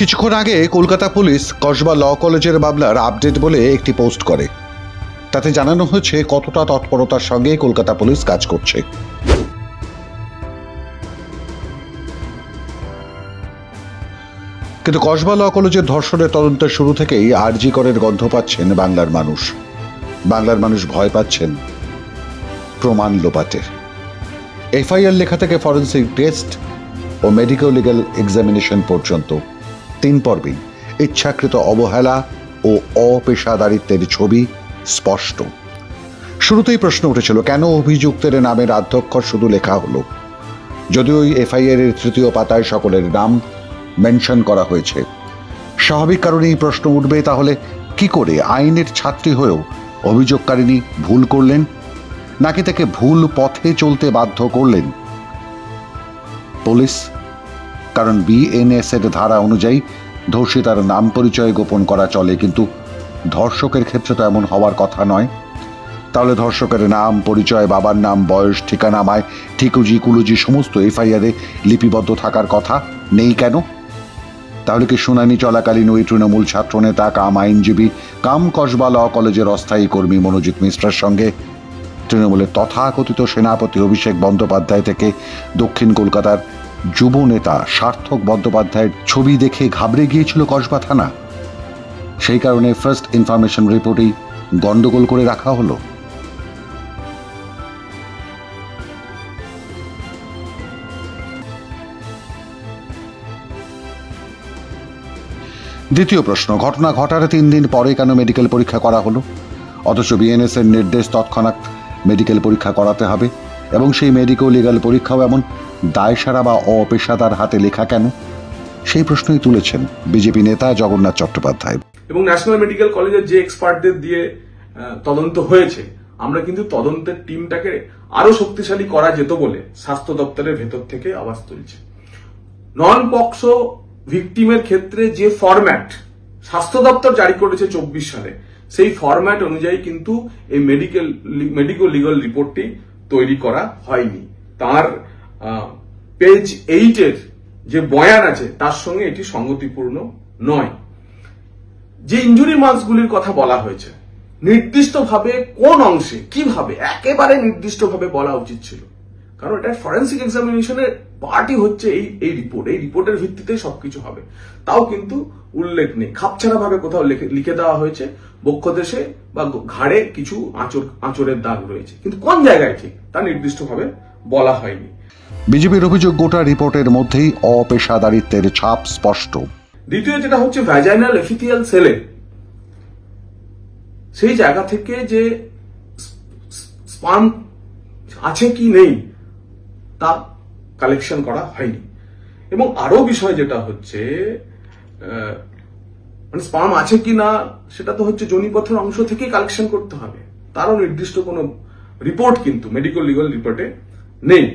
কিছুক্ষণ আগে কলকাতা পুলিশ কসবা ল কলেজের মামলার আপডেট বলে একটি পোস্ট করে। তাতে জানানো হয়েছে কতটা তৎপরতার সঙ্গে কলকাতা পুলিশ কাজ করছে। কিন্তু কসবা ল কলেজের ধর্ষণের তদন্তের শুরু থেকেই আরজি করের গন্ধ পাচ্ছেন বাংলার মানুষ। বাংলার মানুষ ভয় পাচ্ছেন প্রমাণ লোপাটের। এফআইআর লেখা থেকে ফরেন্সিক টেস্ট ও মেডিকো লিগ্যাল এক্সামিনেশন পর্যন্ত 3 পর্বে ইচ্ছাকৃত অবহেলা ও অপেশাদারিত্বের ছবি স্পষ্ট। শুরুতেই প্রশ্ন উঠেছিল, কেন অভিযুক্তের নামের আদ্যক্ষর শুধু লেখা হলো? যদিও ওই এফআইআর এর 3য় পাতায় সকলের নাম মেনশন করা হয়েছে। স্বাভাবিক কারণেই প্রশ্ন উঠবে, তাহলে কি করে আইনের ছাত্রী হয়েও অভিযোগকারিনী ভুল করলেন, নাকি তাকে ভুল পথে চলতে বাধ্য করলেন পুলিশ? কারণ বিএনএস এর ধারা অনুযায়ী ধর্ষিতার নাম পরিচয় গোপন করা চলে, কিন্তু ধর্ষকের ক্ষেত্রে তো এমন হওয়ার কথা নয়। তাহলে ধর্ষকের নাম পরিচয়, বাবার নাম, বয়স, ঠিকানামায় ঠিকুজি কুলুজি সমস্ত এফআইআরে লিপিবদ্ধ থাকার কথা নেই কেন? তাহলে কি শুনানি চলাকালীন ওই তৃণমূল ছাত্রনেতা কাম আইনজীবী কাম কসবা ল কলেজের অস্থায়ী কর্মী মনোজিৎ মিশ্রার সঙ্গে তৃণমূলের তথাকথিত সেনাপতি অভিষেক বন্দ্যোপাধ্যায় থেকে দক্ষিণ কলকাতার যুব নেতা সার্থক বন্দ্যোপাধ্যায়ের ছবি দেখে ঘাবড়ে গিয়েছিল কসবা থানা? সেই কারণে ফার্স্ট ইনফরমেশন রিপোর্টেই গন্ডগোল করে রাখা হলো। দ্বিতীয় প্রশ্ন, ঘটনা ঘটার 3 দিন পরে কেন মেডিকেল পরীক্ষা করা হলো? অথচ বিএনএস এর নির্দেশ তৎক্ষণাৎ মেডিকেল পরীক্ষা করাতে হবে, এবং সেই মেডিকো লিগ্যাল পরীক্ষাও এমন দায়সারা বা অপেশাদার হাতে লেখা কেন? সেই প্রশ্নই তুলেছেন বিজেপি নেতা জগন্নাথ চট্টোপাধ্যায়। এবং ন্যাশনাল মেডিকেল কলেজের যে এক্সপার্টদের দিয়ে তদন্ত হয়েছে, আমরা কিন্তু তদন্তের টিমটাকে আরো শক্তিশালী করা যেত বলে স্বাস্থ্য দপ্তরের ভেতর থেকে আওয়াজ তুলছে। নন পক্সো ভিকটিমের ক্ষেত্রে যে ফরম্যাট স্বাস্থ্য দপ্তর জারি করেছে 24 সালে, সেই ফরম্যাট অনুযায়ী কিন্তু এই মেডিকো লিগ্যাল রিপোর্টটি তৈরি করা হয়নি। তার পেজ 8 এর যে বয়ান আছে তার সঙ্গে এটি সঙ্গতিপূর্ণ নয়। যে ইনজুরি মার্কসগুলির কথা বলা হয়েছে, নির্দিষ্টভাবে কোন অংশে কিভাবে একেবারে নির্দিষ্টভাবে বলা উচিত ছিল, কারণ এটা ফরেন্সিক এক্সামিনেশনের পার্টই হচ্ছে এই রিপোর্ট। এই রিপোর্টের ভিত্তিতে সবকিছু হবে, তাও কিন্তু উল্লেখ নেই। খাপছাড়া ভাবে কোথাও লিখে দেওয়া হয়েছে বক্ষদেশে বা ঘাড়ে কিছু আঁচড়ের দাগ রয়েছে, কিন্তু কোন জায়গায় ঠিক তা নির্দিষ্টভাবে বলা হয়নি। বিজেপির অভিযোগ, গোটা রিপোর্টের মধ্যেই অপেশাদারিত্বের ছাপ স্পষ্ট। দ্বিতীয় যেটা হচ্ছে ভ্যাজাইনাল এপিথেলিয়াল সেলে, সেই জায়গা থেকে যে স্পার্ম আছে কি নেই তা কালেকশন করা হয়নি। এবং আরো বিষয় যেটা হচ্ছে, মানে স্পার্ম আছে কি না সেটা তো হচ্ছে যোনিপথের অংশ থেকেই কালেকশন করতে হবে, তারও নির্দিষ্ট কোনো রিপোর্ট কিন্তু মেডিকেল লিগ্যাল রিপোর্টে নেই।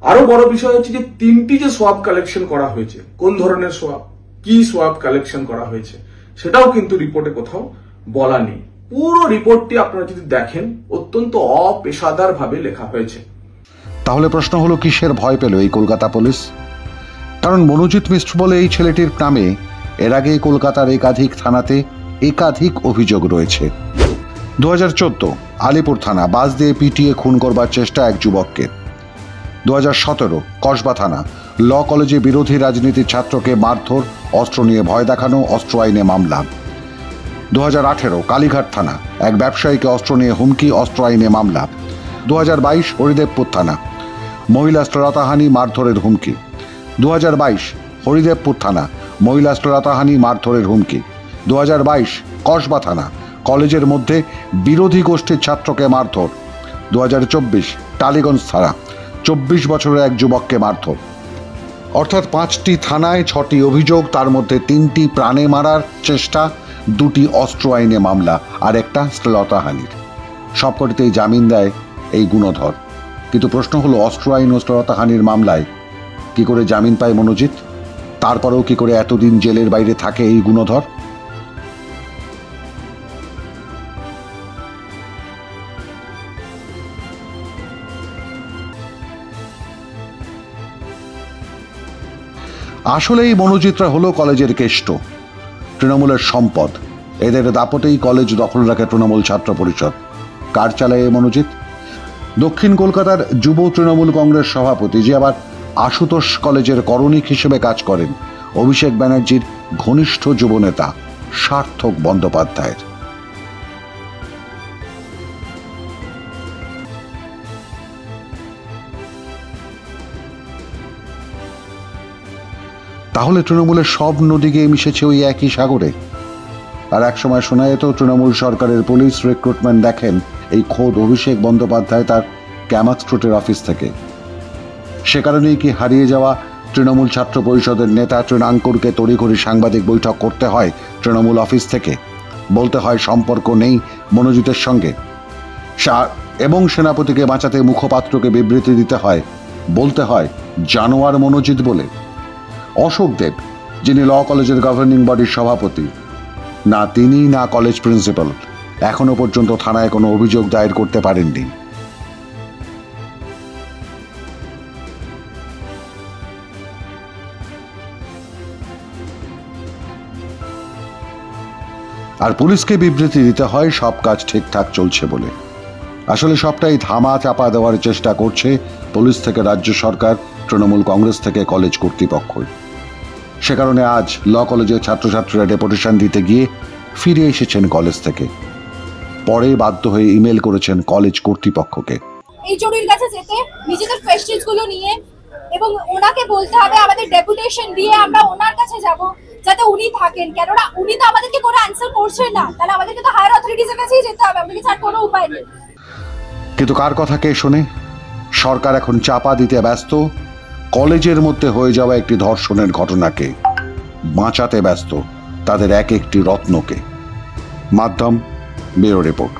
আরো বড় বিষয় হচ্ছে যে 3টি যে সোয়াব কালেকশন করা হয়েছে, কোন ধরনের সোয়াব, কি সোয়াব কালেকশন করা হয়েছে, সেটাও কিন্তু রিপোর্টে কোথাও বলা নেই। পুরো রিপোর্টটি আপনারা যদি দেখেন, অত্যন্ত অপেশাদার ভাবে লেখা হয়েছে। তাহলে প্রশ্ন হলো, কিসের ভয় পেল এই কলকাতা পুলিশ? কারণ মনোজিৎ মিশ্র বলে এই ছেলেটির নামে এর আগে কলকাতার একাধিক থানাতে একাধিক অভিযোগ রয়েছে। 2014 আলিপুর থানা, বাস দিয়ে পিটিয়ে খুন করবার চেষ্টা এক যুবককে। 2017 কসবা থানা, ল কলেজে বিরোধী রাজনীতির ছাত্রকে মারধর, অস্ত্র নিয়ে ভয় দেখানো, অস্ত্র আইনে মামলা। 2018 কালীঘাট থানা, এক ব্যবসায়ীকে অস্ত্র নিয়ে হুমকি, অস্ত্র আইনে মামলা। 2022 হরিদেবপুর থানা, মহিলা শ্লীলতাহানি, মারধরের হুমকি। 2022 হরিদেবপুর থানা, মহিলা শ্লীলতাহানি, মারধরের হুমকি। 2022 কসবা থানা, কলেজের মধ্যে বিরোধী গোষ্ঠীর ছাত্রকে মারধর। 2024 টালিগঞ্জ থানা, 24 বছরের এক যুবককে মারধর। অর্থাৎ 5টি থানায় 6টি অভিযোগ, তার মধ্যে 3টি প্রাণে মারার চেষ্টা, 2টি অস্ত্র আইনে মামলা আর একটা শ্লীলতাহানির। সবকটিতেই জামিন দেয় এই গুণধর। কিন্তু প্রশ্ন হলো, অস্ত্র আইন ও শ্লীলতাহানির মামলায় কি করে জামিন পায় মনোজিৎ? তারপরেও কি করে এতদিন জেলের বাইরে থাকে এই গুণধর? আসলে এই মনোজিতরা হলো কলেজের কেষ্ট, তৃণমূলের সম্পদ। এদের দাপটেই কলেজ দখল রাখে তৃণমূল ছাত্র পরিষদ। কার চালায় এই মনোজিত? দক্ষিণ কলকাতার যুব তৃণমূল কংগ্রেস সভাপতি, যে আবার আশুতোষ কলেজের করণিক হিসেবে কাজ করেন, অভিষেক ব্যানার্জির ঘনিষ্ঠ যুবনেতা সার্থক বন্দ্যোপাধ্যায়ের। তাহলে তৃণমূলের সব নদী গিয়ে মিশেছে ওই একই সাগরে। আর একসময় শোনা যেত তৃণমূল সরকারের পুলিশ রিক্রুটমেন্ট দেখেন এই খোদ অভিষেক বন্দ্যোপাধ্যায় তার ক্যামাত স্ট্রিটের অফিস থেকে। সে কারণেই কি হারিয়ে যাওয়া তৃণমূল ছাত্র পরিষদের নেতা তৃণাঙ্কুরকে তড়িঘড়ি সাংবাদিক বৈঠক করতে হয় তৃণমূল অফিস থেকে, বলতে হয় সম্পর্ক নেই মনোজিতের সঙ্গে, এবং সেনাপতিকে বাঁচাতে মুখপাত্রকে বিবৃতি দিতে হয়, বলতে হয় জানোয়ার মনোজিত বলে। অশোক দেব, যিনি ল কলেজের গভর্নিং বডির সভাপতি, না তিনি না কলেজ প্রিন্সিপাল এখনো পর্যন্ত থানায় কোনো অভিযোগ দায়ের করতে পারেননি। আর পুলিশকে বিবৃতি দিতে হয় সব কাজ ঠিকঠাক চলছে বলে। আসলে সবটাই ধামা চাপা দেওয়ার চেষ্টা করছে পুলিশ থেকে রাজ্য সরকার, তৃণমূল কংগ্রেস থেকে কলেজ কর্তৃপক্ষ। সে কারণে আজ ল কলেজের ছাত্রছাত্রীরা ডেপুটেশন দিতে গিয়ে ফিরে এসেছেন কলেজ থেকে। পরে বাধ্য হয়ে ইমেল করেছেন কলেজ কর্তৃপক্ষকে। এইচওডির কাছে যেতে, নিজেদের কোয়েশ্চেনস গুলো নিয়ে, এবং ওনাকে বলতে হবে আমাদের ডেপুটেশন দিয়ে আমরা ওনার কাছে যাব, যাতে উনি থাকেন। কেননা উনি তো আমাদেরকে কোনো অ্যান্সার করছেন না, তাহলে আমাদেরকে তো হায়ার অথরিটিজের কাছেই যেতে হবে, আমাদেরকে ছাড় কোনো উপায় নেই। কিন্তু কার কথা কে শোনে? সরকার এখন চাপা দিতে ব্যস্ত কলেজের মধ্যে হয়ে যাওয়া একটি ধর্ষণের ঘটনাকে, বাঁচাতে ব্যস্ত তাদের এক একটি রত্নকে। মাধ্যম ব্যুরো রিপোর্ট।